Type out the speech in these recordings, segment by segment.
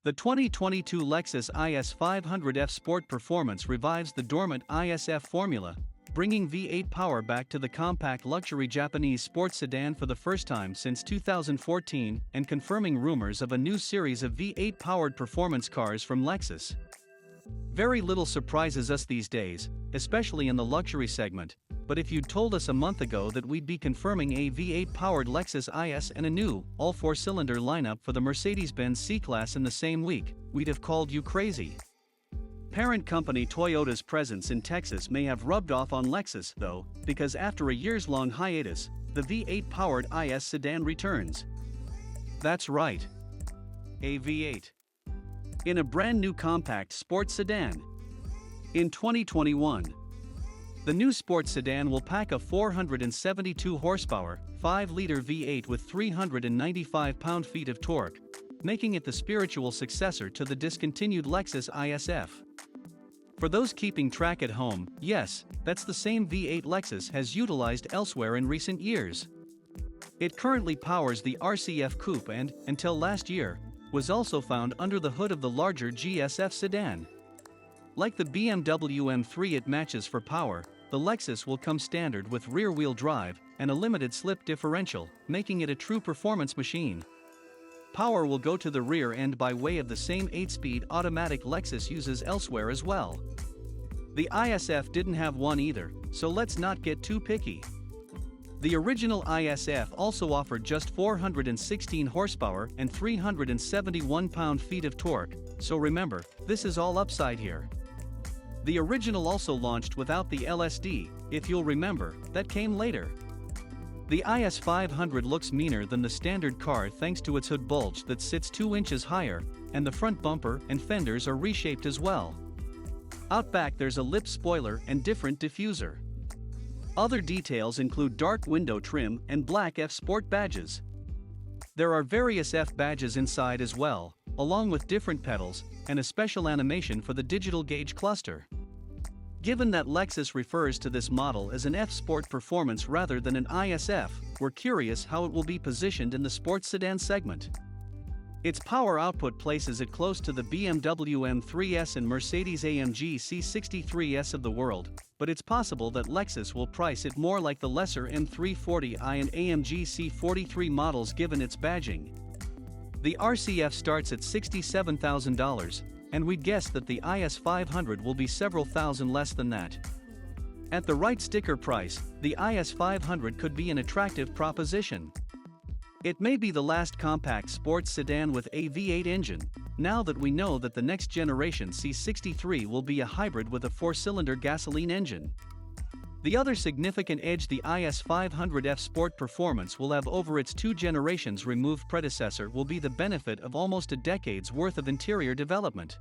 The 2022 Lexus IS 500 F Sport Performance revives the dormant ISF formula, bringing V8 power back to the compact luxury Japanese sports sedan for the first time since 2014 and confirming rumors of a new series of V8-powered performance cars from Lexus. Very little surprises us these days, especially in the luxury segment, but if you'd told us a month ago that we'd be confirming a V8-powered Lexus IS and a new, all-four-cylinder lineup for the Mercedes-Benz C-Class in the same week, we'd have called you crazy. Parent company Toyota's presence in Texas may have rubbed off on Lexus, though, because after a years-long hiatus, the V8-powered IS sedan returns. That's right. A V8. In a brand-new compact sports sedan. In 2021, the new sports sedan will pack a 472 horsepower, 5-liter V8 with 395 pound-feet of torque, making it the spiritual successor to the discontinued Lexus ISF. For those keeping track at home, yes, that's the same V8 Lexus has utilized elsewhere in recent years. It currently powers the RCF Coupe and, until last year, was also found under the hood of the larger GSF sedan. Like the BMW M3 it matches for power, the Lexus will come standard with rear-wheel drive and a limited slip differential, making it a true performance machine. Power will go to the rear end by way of the same 8-speed automatic Lexus uses elsewhere as well. The ISF didn't have one either, so let's not get too picky. The original ISF also offered just 416 horsepower and 371 pound-feet of torque, so remember, this is all upside here. The original also launched without the LSD, if you'll remember, that came later. The IS 500 looks meaner than the standard car thanks to its hood bulge that sits 2 inches higher, and the front bumper and fenders are reshaped as well. Out back there's a lip spoiler and different diffuser. Other details include dark window trim and black F Sport badges. There are various F badges inside as well, along with different pedals, and a special animation for the digital gauge cluster. Given that Lexus refers to this model as an F Sport Performance rather than an ISF, we're curious how it will be positioned in the sports sedan segment. Its power output places it close to the BMW M3S and Mercedes-AMG C63S of the world, but it's possible that Lexus will price it more like the lesser M340i and AMG C43 models given its badging. The RCF starts at $67,000, and we'd guess that the IS 500 will be several thousand less than that. At the right sticker price, the IS 500 could be an attractive proposition. It may be the last compact sports sedan with a V8 engine, now that we know that the next generation C63 will be a hybrid with a 4-cylinder gasoline engine. The other significant edge the IS 500 F Sport Performance will have over its 2 generations removed predecessor will be the benefit of almost a decade's worth of interior development.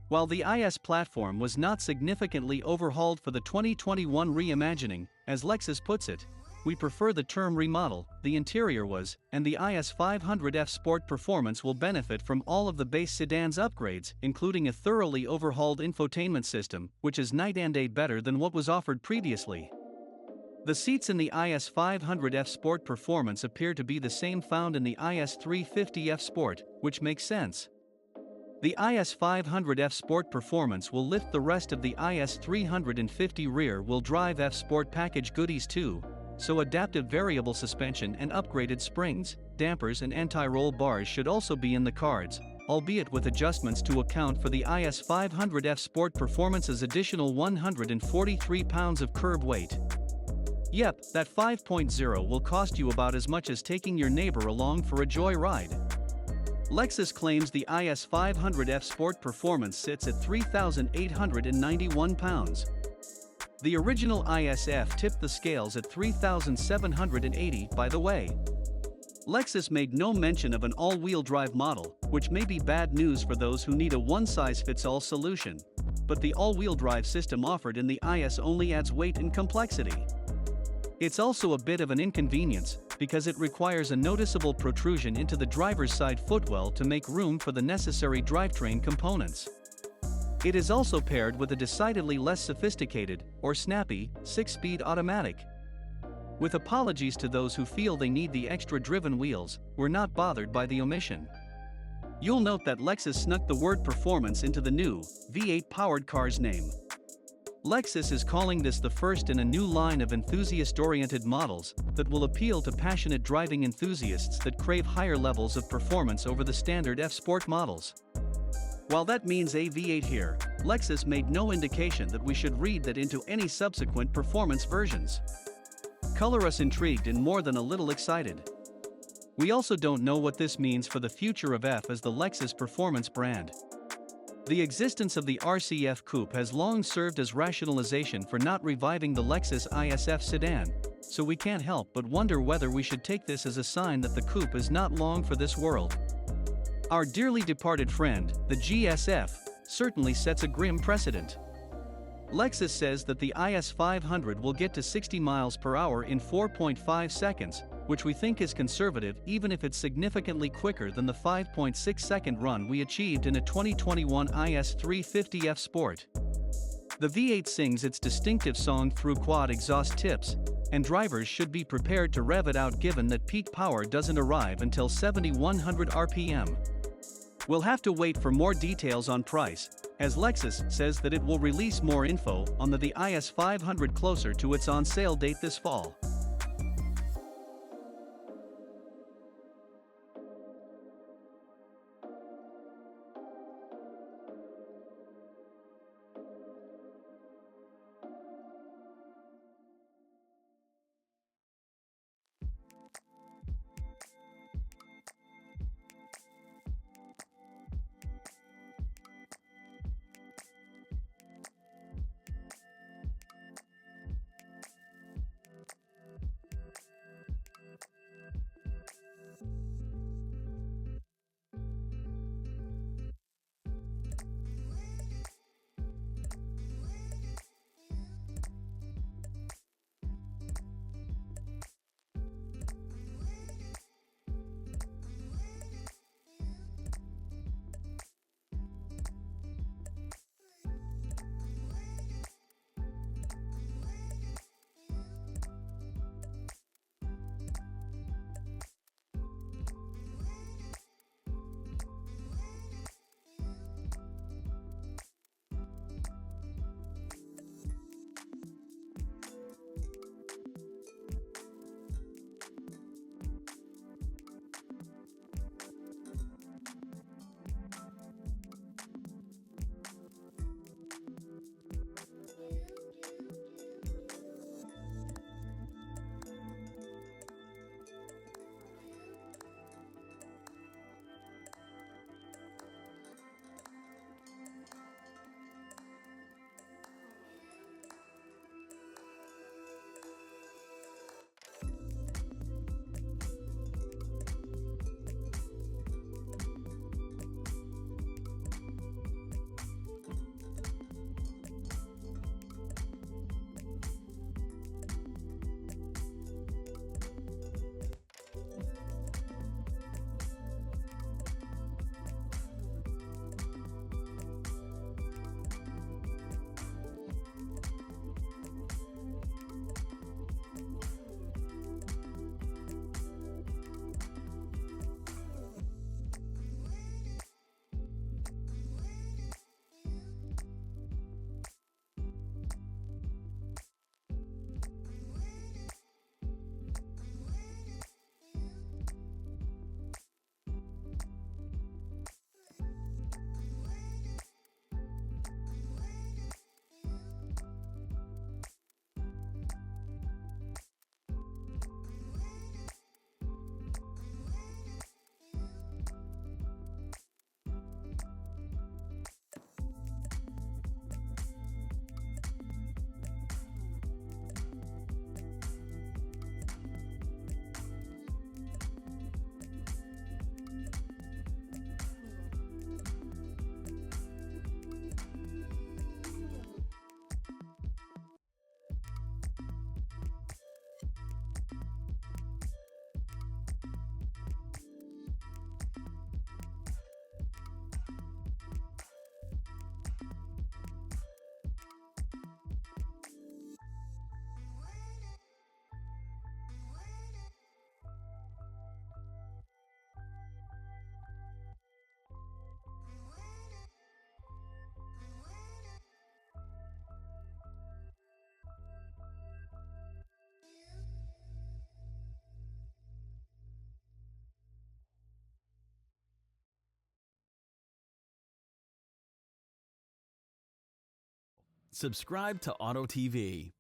While the IS platform was not significantly overhauled for the 2021 reimagining, as Lexus puts it, we prefer the term remodel, the interior was, and the IS 500 F Sport Performance will benefit from all of the base sedan's upgrades, including a thoroughly overhauled infotainment system, which is night and day better than what was offered previously. The seats in the IS 500 F Sport Performance appear to be the same found in the IS 350 F Sport, which makes sense. The IS 500 F Sport Performance will lift the rest of the IS 350 rear-wheel drive F Sport package goodies too, so adaptive variable suspension and upgraded springs, dampers and anti-roll bars should also be in the cards, albeit with adjustments to account for the IS 500 F Sport Performance's additional 143 pounds of curb weight. Yep, that 5.0 will cost you about as much as taking your neighbor along for a joy ride. Lexus claims the IS 500 F Sport Performance sits at 3,891 pounds. The original ISF tipped the scales at 3,780, by the way. Lexus made no mention of an all-wheel drive model, which may be bad news for those who need a one-size-fits-all solution, but the all-wheel drive system offered in the IS only adds weight and complexity. It's also a bit of an inconvenience, because it requires a noticeable protrusion into the driver's side footwell to make room for the necessary drivetrain components. It is also paired with a decidedly less sophisticated, or snappy, 6-speed automatic. With apologies to those who feel they need the extra driven wheels, we're not bothered by the omission. You'll note that Lexus snuck the word performance into the new V8 powered car's name. Lexus is calling this the first in a new line of enthusiast-oriented models that will appeal to passionate driving enthusiasts that crave higher levels of performance over the standard F Sport models. While that means a V8 here, Lexus made no indication that we should read that into any subsequent performance versions. Color us intrigued and more than a little excited. We also don't know what this means for the future of F as the Lexus performance brand. The existence of the RCF coupe has long served as rationalization for not reviving the Lexus IS sedan, so we can't help but wonder whether we should take this as a sign that the coupe is not long for this world. Our dearly departed friend, the GSF, certainly sets a grim precedent. Lexus says that the IS 500 will get to 60 miles per hour in 4.5 seconds, which we think is conservative even if it's significantly quicker than the 5.6-second run we achieved in a 2021 IS 350 F Sport. The V8 sings its distinctive song through quad exhaust tips, and drivers should be prepared to rev it out given that peak power doesn't arrive until 7,100 RPM. We'll have to wait for more details on price, as Lexus says that it will release more info on the IS 500 closer to its on-sale date this fall. Subscribe to Auto TV.